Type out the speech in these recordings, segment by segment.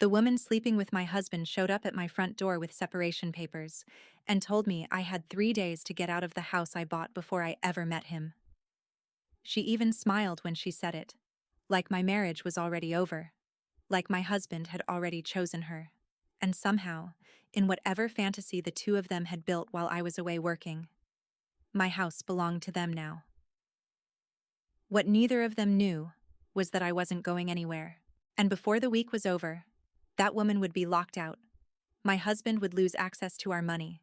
The woman sleeping with my husband showed up at my front door with separation papers and told me I had 3 days to get out of the house I bought before I ever met him. She even smiled when she said it, like my marriage was already over, like my husband had already chosen her. And somehow, in whatever fantasy the two of them had built while I was away working, my house belonged to them now. What neither of them knew was that I wasn't going anywhere. And before the week was over, that woman would be locked out. My husband would lose access to our money,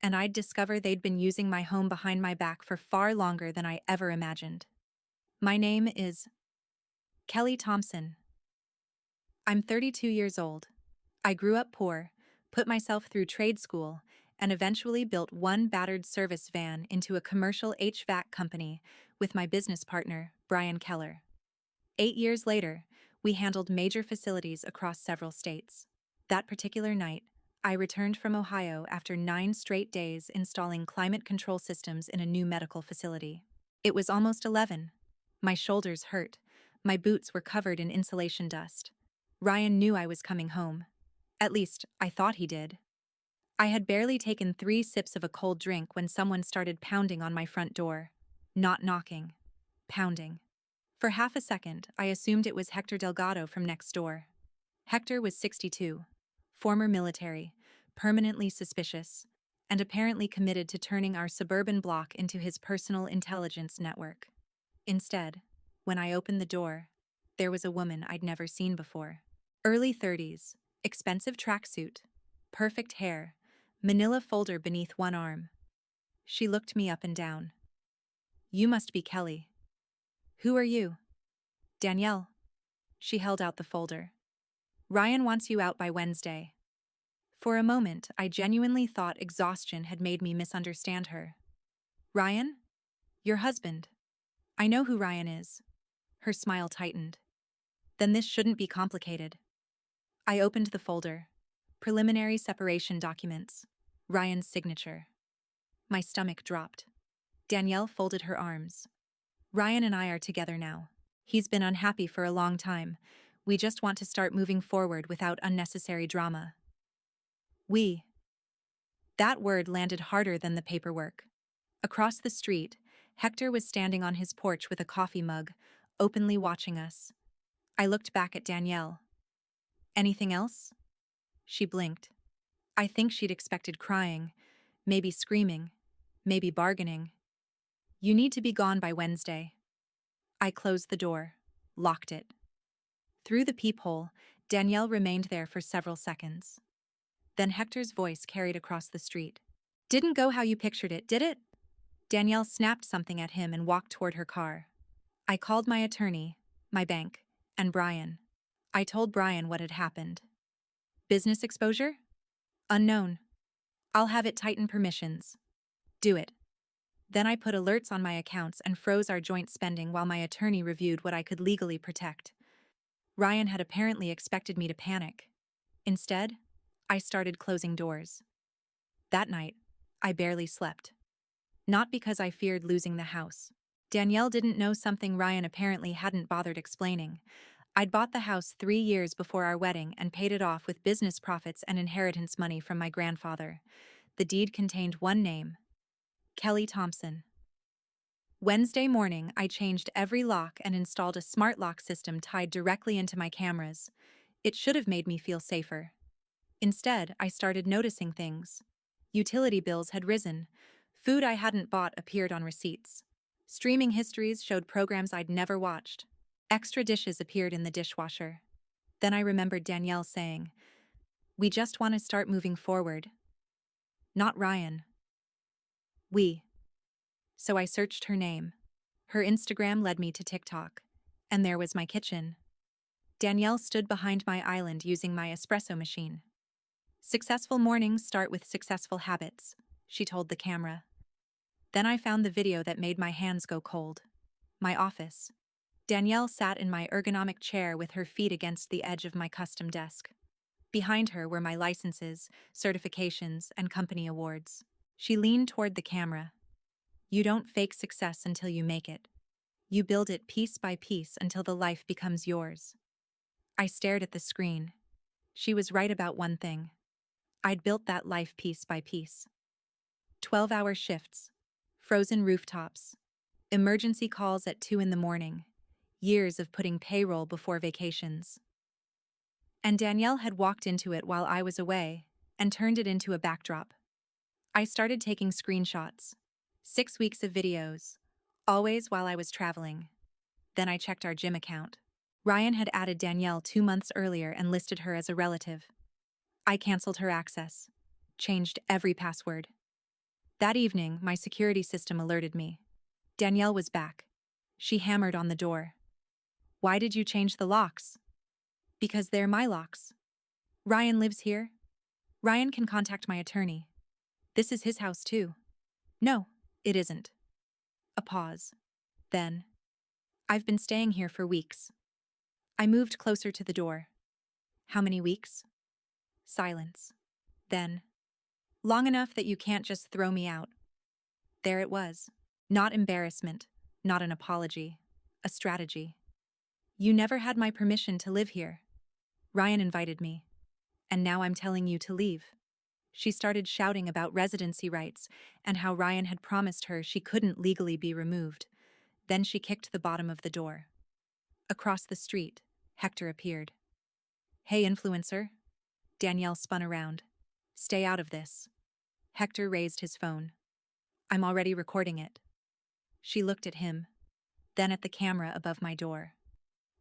and I'd discover they'd been using my home behind my back for far longer than I ever imagined. My name is Kelly Thompson. I'm 32 years old. I grew up poor, put myself through trade school, and eventually built one battered service van into a commercial HVAC company with my business partner, Brian Keller. 8 years later, we handled major facilities across several states. That particular night, I returned from Ohio after 9 straight days installing climate control systems in a new medical facility. It was almost 11. My shoulders hurt. My boots were covered in insulation dust. Ryan knew I was coming home. At least, I thought he did. I had barely taken 3 sips of a cold drink when someone started pounding on my front door. Not knocking. Pounding. For half a second, I assumed it was Hector Delgado from next door. Hector was 62, former military, permanently suspicious, and apparently committed to turning our suburban block into his personal intelligence network. Instead, when I opened the door, there was a woman I'd never seen before. Early 30s, expensive tracksuit, perfect hair, manila folder beneath one arm. She looked me up and down. "You must be Kelly." "Who are you?" "Danielle." She held out the folder. "Ryan wants you out by Wednesday." For a moment, I genuinely thought exhaustion had made me misunderstand her. "Ryan? Your husband?" "I know who Ryan is." Her smile tightened. "Then this shouldn't be complicated." I opened the folder. Preliminary separation documents. Ryan's signature. My stomach dropped. Danielle folded her arms. "Ryan and I are together now. He's been unhappy for a long time. We just want to start moving forward without unnecessary drama." "We." That word landed harder than the paperwork. Across the street, Hector was standing on his porch with a coffee mug, openly watching us. I looked back at Danielle. "Anything else?" She blinked. I think she'd expected crying, maybe screaming, maybe bargaining. "You need to be gone by Wednesday." I closed the door, locked it. Through the peephole, Danielle remained there for several seconds. Then Hector's voice carried across the street. "Didn't go how you pictured it, did it?" Danielle snapped something at him and walked toward her car. I called my attorney, my bank, and Brian. I told Brian what had happened. "Business exposure?" "Unknown. I'll have it tighten permissions." "Do it." Then I put alerts on my accounts and froze our joint spending while my attorney reviewed what I could legally protect. Ryan had apparently expected me to panic. Instead, I started closing doors. That night, I barely slept. Not because I feared losing the house. Danielle didn't know something Ryan apparently hadn't bothered explaining. I'd bought the house 3 years before our wedding and paid it off with business profits and inheritance money from my grandfather. The deed contained one name: Kelly Thompson. Wednesday morning, I changed every lock and installed a smart lock system tied directly into my cameras. It should have made me feel safer. Instead, I started noticing things. Utility bills had risen. Food I hadn't bought appeared on receipts. Streaming histories showed programs I'd never watched. Extra dishes appeared in the dishwasher. Then I remembered Danielle saying, "We just want to start moving forward." Not Ryan. We. So I searched her name. Her Instagram led me to TikTok. And there was my kitchen. Danielle stood behind my island using my espresso machine. "Successful mornings start with successful habits," she told the camera. Then I found the video that made my hands go cold. My office. Danielle sat in my ergonomic chair with her feet against the edge of my custom desk. Behind her were my licenses, certifications, and company awards. She leaned toward the camera. "You don't fake success until you make it. You build it piece by piece until the life becomes yours." I stared at the screen. She was right about one thing. I'd built that life piece by piece. 12-hour shifts, frozen rooftops, emergency calls at 2 in the morning, years of putting payroll before vacations. And Danielle had walked into it while I was away and turned it into a backdrop. I started taking screenshots, 6 weeks of videos, always while I was traveling. Then I checked our gym account. Ryan had added Danielle 2 months earlier and listed her as a relative. I canceled her access, changed every password. That evening, my security system alerted me. Danielle was back. She hammered on the door. "Why did you change the locks?" "Because they're my locks. Ryan lives here. Ryan can contact my attorney. This is his house too." "No, it isn't." A pause. Then, "I've been staying here for weeks." I moved closer to the door. "How many weeks?" Silence. Then, "Long enough that you can't just throw me out." There it was. Not embarrassment, not an apology, a strategy. "You never had my permission to live here. Ryan invited me. And now I'm telling you to leave." She started shouting about residency rights and how Ryan had promised her she couldn't legally be removed. Then she kicked the bottom of the door. Across the street, Hector appeared. "Hey, influencer." Danielle spun around. "Stay out of this." Hector raised his phone. "I'm already recording it." She looked at him, then at the camera above my door.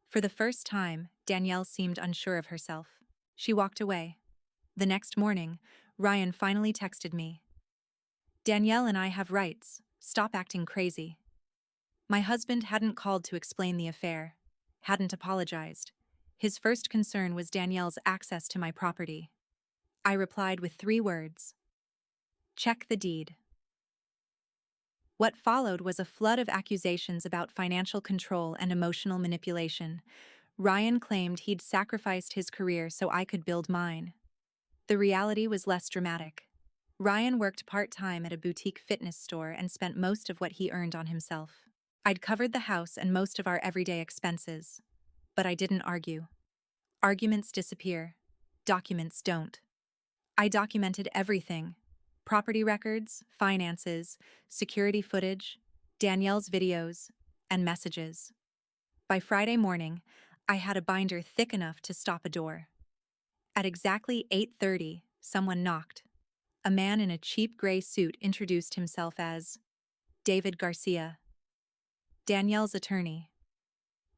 For the first time, Danielle seemed unsure of herself. She walked away. The next morning, Ryan finally texted me. "Danielle and I have rights. Stop acting crazy." My husband hadn't called to explain the affair, hadn't apologized. His first concern was Danielle's access to my property. I replied with 3 words. "Check the deed." What followed was a flood of accusations about financial control and emotional manipulation. Ryan claimed he'd sacrificed his career so I could build mine. The reality was less dramatic. Ryan worked part-time at a boutique fitness store and spent most of what he earned on himself. I'd covered the house and most of our everyday expenses. But I didn't argue. Arguments disappear. Documents don't. I documented everything. Property records, finances, security footage, Danielle's videos, and messages. By Friday morning, I had a binder thick enough to stop a door. At exactly 8:30, someone knocked. A man in a cheap gray suit introduced himself as David Garcia, Danielle's attorney.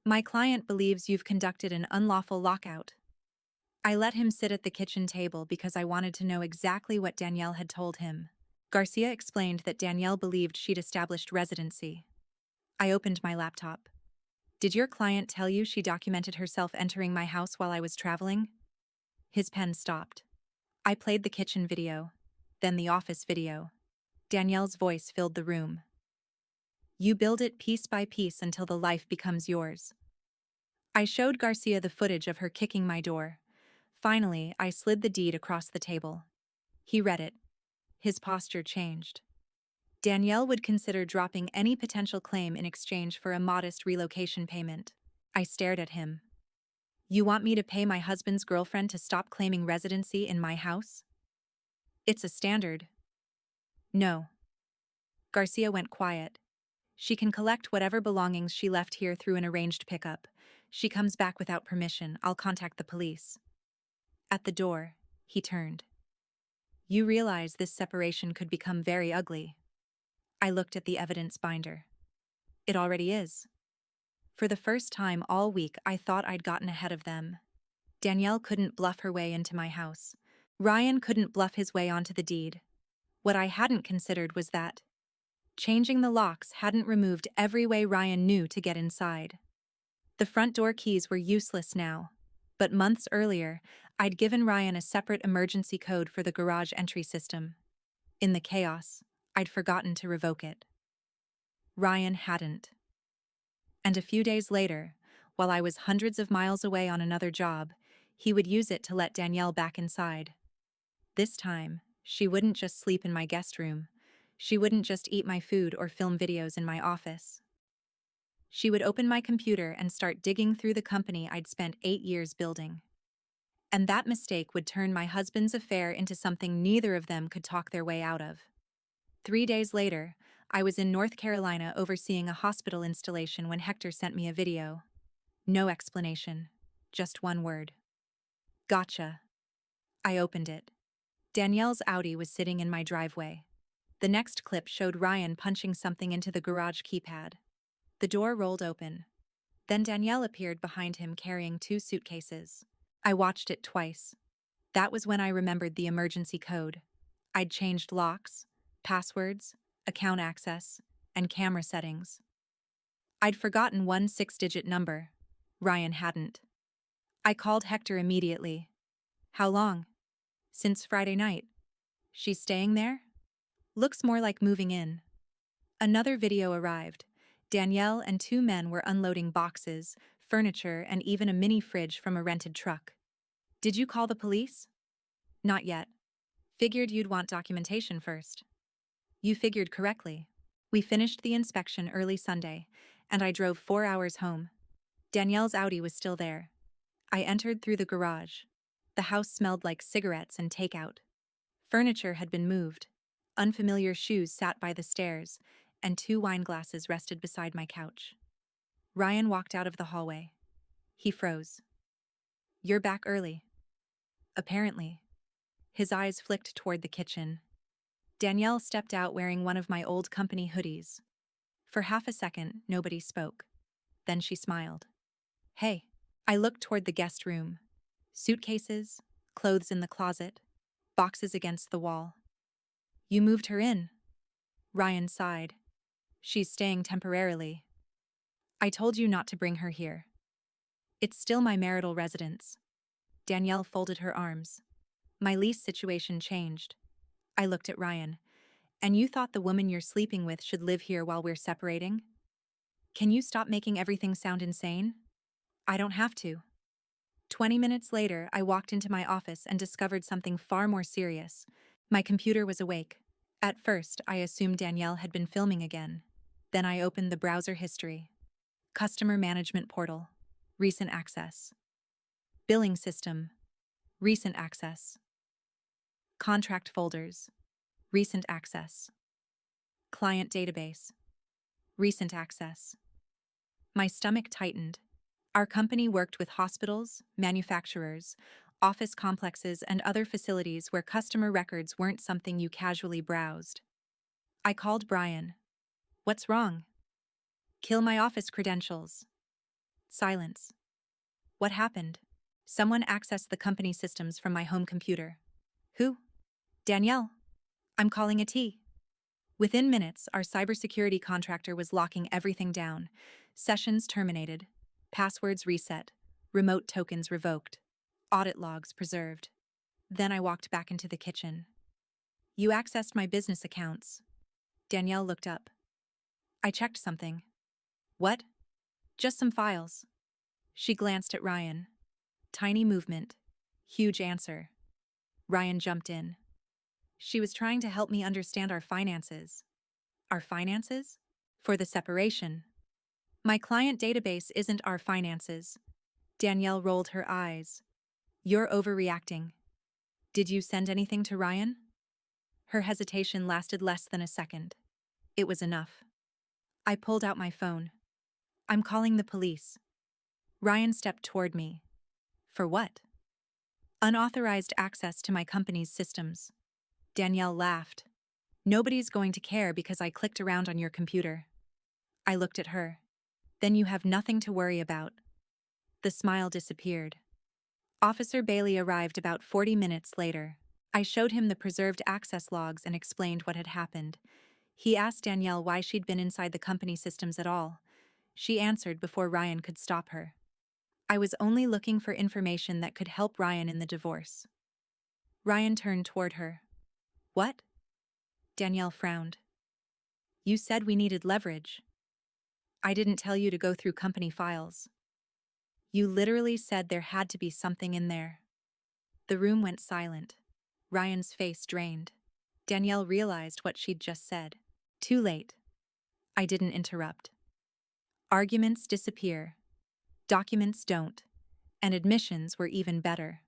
"My client believes you've conducted an unlawful lockout." I let him sit at the kitchen table because I wanted to know exactly what Danielle had told him. Garcia explained that Danielle believed she'd established residency. I opened my laptop. "Did your client tell you she documented herself entering my house while I was traveling?" His pen stopped. I played the kitchen video, then the office video. Danielle's voice filled the room. "You build it piece by piece until the life becomes yours." I showed Garcia the footage of her kicking my door. Finally, I slid the deed across the table. He read it. His posture changed. Danielle would consider dropping any potential claim in exchange for a modest relocation payment. I stared at him. "You want me to pay my husband's girlfriend to stop claiming residency in my house?" "It's a standard." "No." Garcia went quiet. "She can collect whatever belongings she left here through an arranged pickup. She comes back without permission, I'll contact the police." At the door, he turned. "You realize this separation could become very ugly." I looked at the evidence binder. It already is. For the first time all week, I thought I'd gotten ahead of them. Danielle couldn't bluff her way into my house. Ryan couldn't bluff his way onto the deed. What I hadn't considered was that changing the locks hadn't removed every way Ryan knew to get inside. The front door keys were useless now, but months earlier, I'd given Ryan a separate emergency code for the garage entry system. In the chaos, I'd forgotten to revoke it. Ryan hadn't. And a few days later, while I was hundreds of miles away on another job, he would use it to let Danielle back inside. This time, she wouldn't just sleep in my guest room. She wouldn't just eat my food or film videos in my office. She would open my computer and start digging through the company I'd spent 8 years building. And that mistake would turn my husband's affair into something neither of them could talk their way out of. 3 days later, I was in North Carolina overseeing a hospital installation when Hector sent me a video. No explanation. Just one word. Gotcha. I opened it. Danielle's Audi was sitting in my driveway. The next clip showed Ryan punching something into the garage keypad. The door rolled open. Then Danielle appeared behind him carrying 2 suitcases. I watched it twice. That was when I remembered the emergency code. I'd changed locks, passwords, account access, and camera settings. I'd forgotten one 6-digit number. Ryan hadn't. I called Hector immediately. How long? Since Friday night. She's staying there? Looks more like moving in. Another video arrived. Danielle and 2 men were unloading boxes, furniture, and even a mini fridge from a rented truck. Did you call the police? Not yet. Figured you'd want documentation first. You figured correctly. We finished the inspection early Sunday, and I drove 4 hours home. Danielle's Audi was still there. I entered through the garage. The house smelled like cigarettes and takeout. Furniture had been moved. Unfamiliar shoes sat by the stairs, and 2 wine glasses rested beside my couch. Ryan walked out of the hallway. He froze. You're back early. Apparently. His eyes flicked toward the kitchen. Danielle stepped out wearing one of my old company hoodies. For half a second, nobody spoke. Then she smiled. Hey. I looked toward the guest room. Suitcases, clothes in the closet, boxes against the wall. You moved her in. Ryan sighed. She's staying temporarily. I told you not to bring her here. It's still my marital residence. Danielle folded her arms. My lease situation changed. I looked at Ryan. And you thought the woman you're sleeping with should live here while we're separating? Can you stop making everything sound insane? I don't have to. 20 minutes later, I walked into my office and discovered something far more serious. My computer was awake. At first, I assumed Danielle had been filming again. Then I opened the browser history. Customer Management Portal. Recent access. Billing System. Recent access. Contract Folders. Recent access. Client Database. Recent access. My stomach tightened. Our company worked with hospitals, manufacturers, office complexes, and other facilities where customer records weren't something you casually browsed. I called Brian. What's wrong? Kill my office credentials. Silence. What happened? Someone accessed the company systems from my home computer. Who? Danielle. I'm calling a T. Within minutes, our cybersecurity contractor was locking everything down. Sessions terminated. Passwords reset. Remote tokens revoked. Audit logs preserved. Then I walked back into the kitchen. You accessed my business accounts. Danielle looked up. I checked something. What? Just some files. She glanced at Ryan. Tiny movement. Huge answer. Ryan jumped in. She was trying to help me understand our finances. Our finances? For the separation. My client database isn't our finances. Danielle rolled her eyes. You're overreacting. Did you send anything to Ryan? Her hesitation lasted less than a second. It was enough. I pulled out my phone. I'm calling the police. Ryan stepped toward me. For what? Unauthorized access to my company's systems. Danielle laughed. Nobody's going to care because I clicked around on your computer. I looked at her. Then you have nothing to worry about. The smile disappeared. Officer Bailey arrived about 40 minutes later. I showed him the preserved access logs and explained what had happened. He asked Danielle why she'd been inside the company systems at all. She answered before Ryan could stop her. I was only looking for information that could help Ryan in the divorce. Ryan turned toward her. What? Danielle frowned. You said we needed leverage. I didn't tell you to go through company files. You literally said there had to be something in there. The room went silent. Ryan's face drained. Danielle realized what she'd just said. Too late. I didn't interrupt. Arguments disappear. Documents don't. And admissions were even better.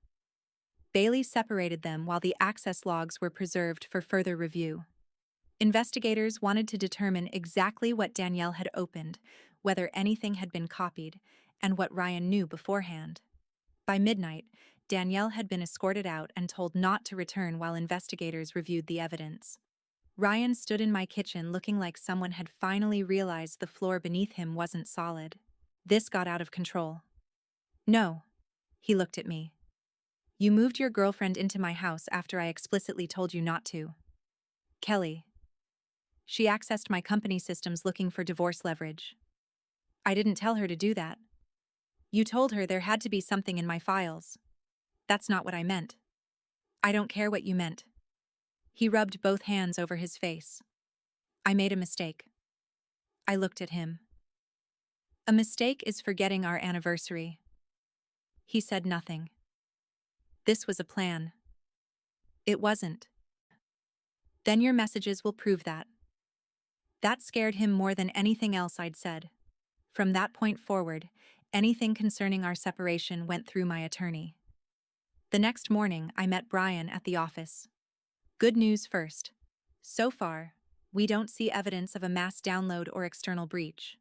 Bailey separated them while the access logs were preserved for further review. Investigators wanted to determine exactly what Danielle had opened, whether anything had been copied, and what Ryan knew beforehand. By midnight, Danielle had been escorted out and told not to return while investigators reviewed the evidence. Ryan stood in my kitchen looking like someone had finally realized the floor beneath him wasn't solid. This got out of control. No. He looked at me. You moved your girlfriend into my house after I explicitly told you not to. Kelly. She accessed my company systems looking for divorce leverage. I didn't tell her to do that. You told her there had to be something in my files. That's not what I meant. I don't care what you meant. He rubbed both hands over his face. I made a mistake. I looked at him. A mistake is forgetting our anniversary. He said nothing. This was a plan. It wasn't. Then your messages will prove that. That scared him more than anything else I'd said. From that point forward, anything concerning our separation went through my attorney. The next morning, I met Brian at the office. Good news first. So far, we don't see evidence of a mass download or external breach.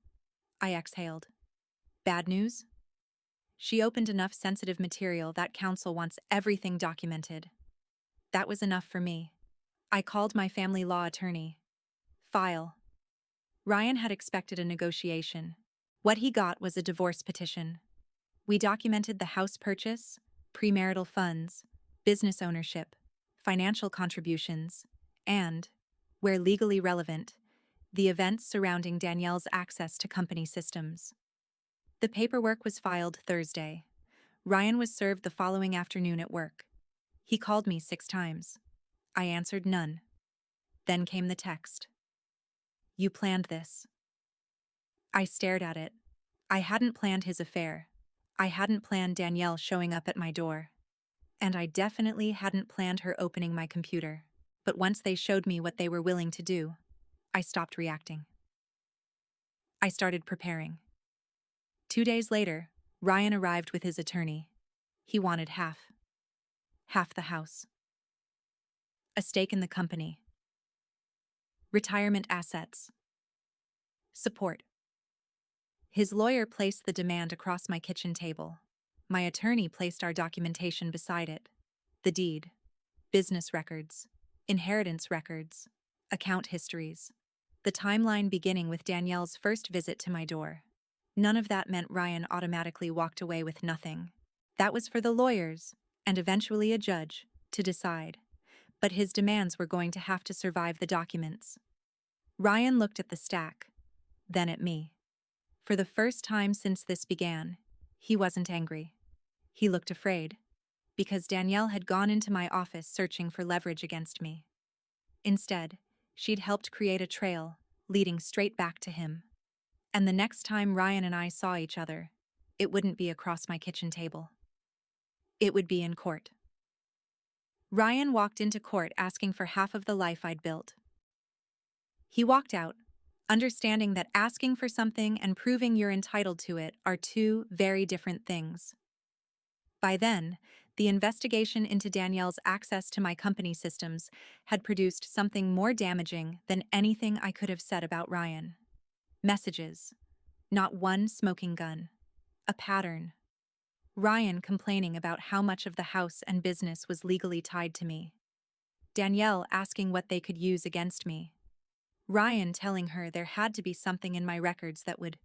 I exhaled. Bad news? She opened enough sensitive material that counsel wants everything documented. That was enough for me. I called my family law attorney. File. Ryan had expected a negotiation. What he got was a divorce petition. We documented the house purchase, premarital funds, business ownership, financial contributions, and, where legally relevant, the events surrounding Danielle's access to company systems. The paperwork was filed Thursday. Ryan was served the following afternoon at work. He called me 6 times. I answered none. Then came the text. You planned this. I stared at it. I hadn't planned his affair. I hadn't planned Danielle showing up at my door. And I definitely hadn't planned her opening my computer. But once they showed me what they were willing to do, I stopped reacting. I started preparing. 2 days later, Ryan arrived with his attorney. He wanted half. Half the house. A stake in the company. Retirement assets. Support. His lawyer placed the demand across my kitchen table. My attorney placed our documentation beside it. The deed, business records, inheritance records, account histories. The timeline beginning with Danielle's first visit to my door. None of that meant Ryan automatically walked away with nothing. That was for the lawyers, and eventually a judge, to decide. But his demands were going to have to survive the documents. Ryan looked at the stack, then at me. For the first time since this began, he wasn't angry. He looked afraid, because Danielle had gone into my office searching for leverage against me. Instead, she'd helped create a trail, leading straight back to him. And the next time Ryan and I saw each other, it wouldn't be across my kitchen table. It would be in court. Ryan walked into court asking for half of the life I'd built. He walked out, understanding that asking for something and proving you're entitled to it are two very different things. By then, the investigation into Danielle's access to my company systems had produced something more damaging than anything I could have said about Ryan. Messages. Not one smoking gun. A pattern. Ryan complaining about how much of the house and business was legally tied to me. Danielle asking what they could use against me. Ryan telling her there had to be something in my records that would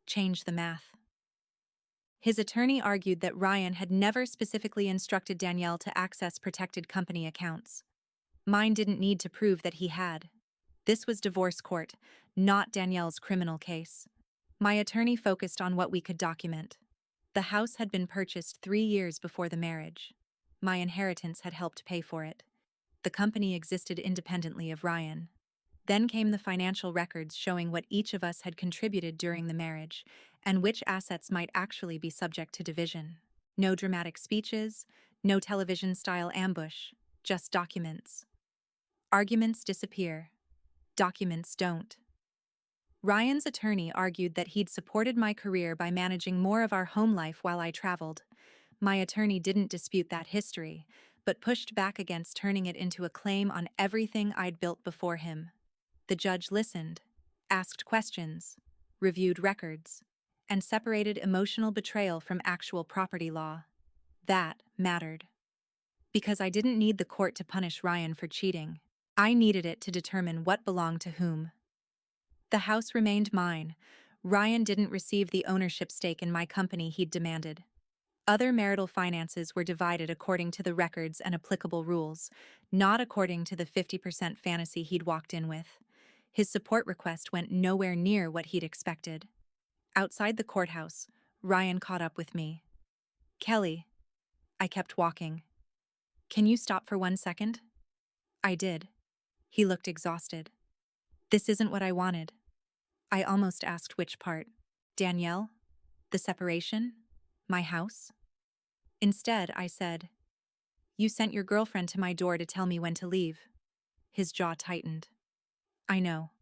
change the math. His attorney argued that Ryan had never specifically instructed Danielle to access protected company accounts. Mine didn't need to prove that he had. This was divorce court, not Danielle's criminal case. My attorney focused on what we could document. The house had been purchased 3 years before the marriage. My inheritance had helped pay for it. The company existed independently of Ryan. Then came the financial records showing what each of us had contributed during the marriage, and which assets might actually be subject to division. No dramatic speeches, no television-style ambush, just documents. Arguments disappear. Documents don't. Ryan's attorney argued that he'd supported my career by managing more of our home life while I traveled. My attorney didn't dispute that history, but pushed back against turning it into a claim on everything I'd built before him. The judge listened, asked questions, reviewed records, and separated emotional betrayal from actual property law. That mattered. Because I didn't need the court to punish Ryan for cheating. I needed it to determine what belonged to whom. The house remained mine. Ryan didn't receive the ownership stake in my company he'd demanded. Other marital finances were divided according to the records and applicable rules, not according to the 50% fantasy he'd walked in with. His support request went nowhere near what he'd expected. Outside the courthouse, Ryan caught up with me. "Kelly." I kept walking. "Can you stop for 1 second?" I did. He looked exhausted. "This isn't what I wanted." I almost asked which part. Danielle? The separation? My house? Instead, I said, "You sent your girlfriend to my door to tell me when to leave." His jaw tightened. "I know."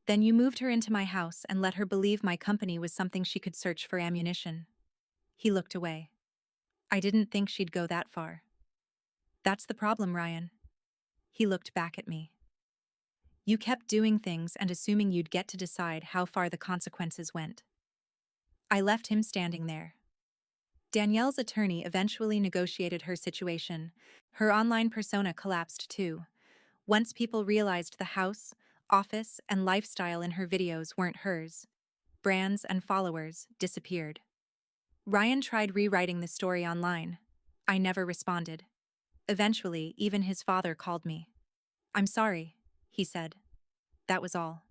"Then you moved her into my house and let her believe my company was something she could search for ammunition." He looked away. "I didn't think she'd go that far." "That's the problem, Ryan." He looked back at me. "You kept doing things and assuming you'd get to decide how far the consequences went." I left him standing there. Danielle's attorney eventually negotiated her situation. Her online persona collapsed too. Once people realized the house, office, and lifestyle in her videos weren't hers, brands and followers disappeared. Ryan tried rewriting the story online. I never responded. Eventually, even his father called me. "I'm sorry," he said. That was all.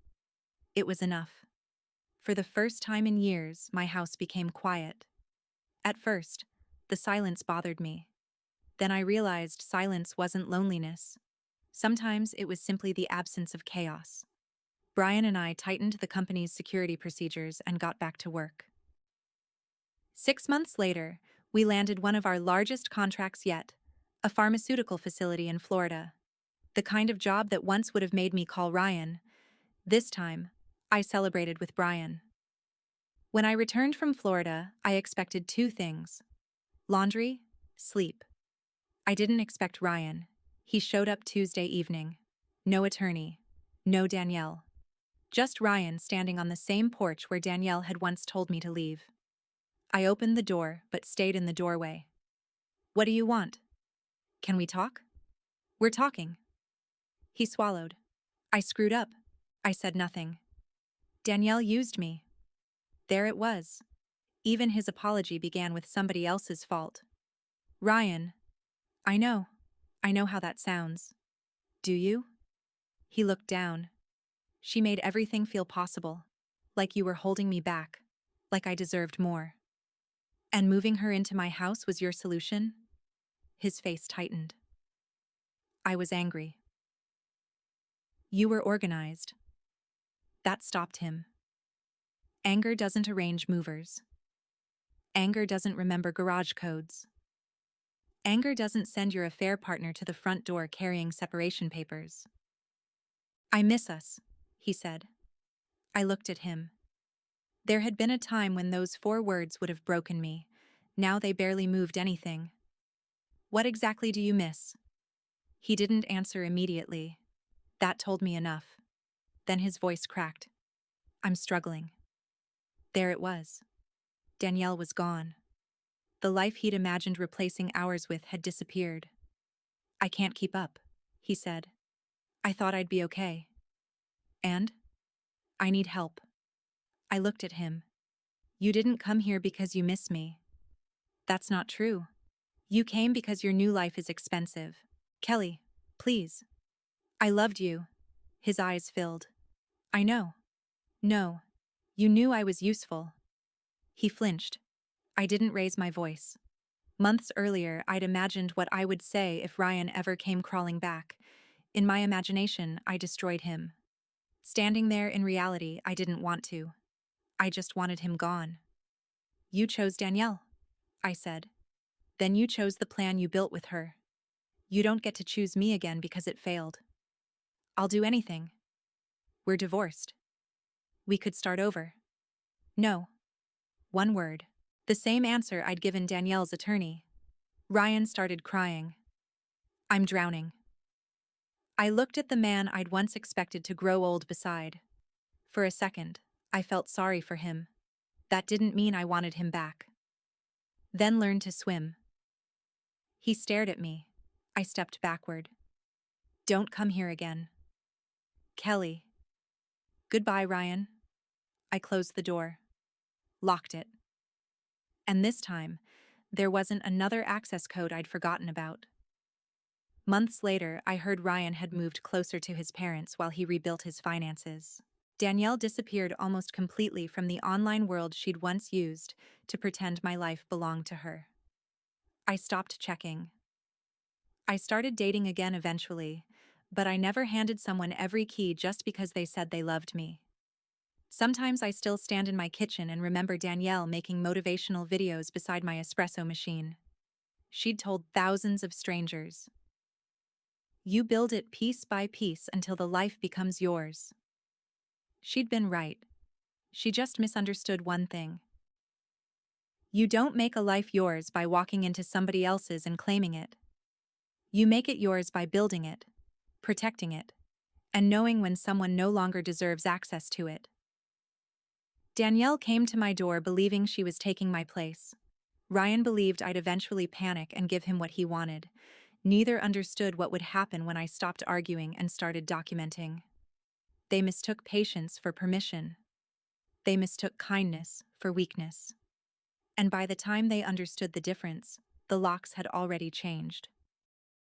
It was enough. For the first time in years, my house became quiet. At first, the silence bothered me. Then I realized silence wasn't loneliness. Sometimes it was simply the absence of chaos. Brian and I tightened the company's security procedures and got back to work. 6 months later, we landed one of our largest contracts yet, a pharmaceutical facility in Florida. The kind of job that once would have made me call Ryan. This time, I celebrated with Brian. When I returned from Florida, I expected two things: laundry, sleep. I didn't expect Ryan. He showed up Tuesday evening. No attorney. No Danielle. Just Ryan standing on the same porch where Danielle had once told me to leave. I opened the door, but stayed in the doorway. "What do you want?" "Can we talk?" "We're talking." He swallowed. "I screwed up." I said nothing. "Danielle used me." There it was. Even his apology began with somebody else's fault. "Ryan." I know. I know how that sounds." "Do you?" He looked down. "She made everything feel possible. Like you were holding me back. Like I deserved more. And moving her into my house was your solution?" His face tightened. I was angry. "You were organized." That stopped him. Anger doesn't arrange movers. Anger doesn't remember garage codes. Anger doesn't send your affair partner to the front door carrying separation papers. "I miss us," he said. I looked at him. There had been a time when those 4 words would have broken me. Now they barely moved anything. "What exactly do you miss?" He didn't answer immediately. That told me enough. Then his voice cracked. "I'm struggling." There it was. Danielle was gone. The life he'd imagined replacing ours with had disappeared. "I can't keep up," he said. "I thought I'd be okay." "And?" "I need help." I looked at him. "You didn't come here because you miss me." "That's not true. You came because your new life is expensive. Kelly, please." "I loved you." His eyes filled. "I know." "No. You knew I was useful." He flinched. I didn't raise my voice. Months earlier, I'd imagined what I would say if Ryan ever came crawling back. In my imagination, I destroyed him. Standing there in reality, I didn't want to. I just wanted him gone. "You chose Danielle," I said. "Then you chose the plan you built with her. You don't get to choose me again because it failed." "I'll do anything." "We're divorced." "We could start over." "No." One word. The same answer I'd given Danielle's attorney. Ryan started crying. I'm drowning. I looked at the man I'd once expected to grow old beside. For a second, I felt sorry for him. That didn't mean I wanted him back. Then learn to swim. He stared at me. I stepped backward. Don't come here again. Kelly. Goodbye, Ryan. I closed the door. Locked it. And this time, there wasn't another access code I'd forgotten about. Months later, I heard Ryan had moved closer to his parents while he rebuilt his finances. Danielle disappeared almost completely from the online world she'd once used to pretend my life belonged to her. I stopped checking. I started dating again eventually, but I never handed someone every key just because they said they loved me. Sometimes I still stand in my kitchen and remember Danielle making motivational videos beside my espresso machine. She'd told thousands of strangers, "You build it piece by piece until the life becomes yours." She'd been right. She just misunderstood one thing. You don't make a life yours by walking into somebody else's and claiming it. You make it yours by building it, protecting it, and knowing when someone no longer deserves access to it. Danielle came to my door believing she was taking my place. Ryan believed I'd eventually panic and give him what he wanted. Neither understood what would happen when I stopped arguing and started documenting. They mistook patience for permission. They mistook kindness for weakness. And by the time they understood the difference, the locks had already changed.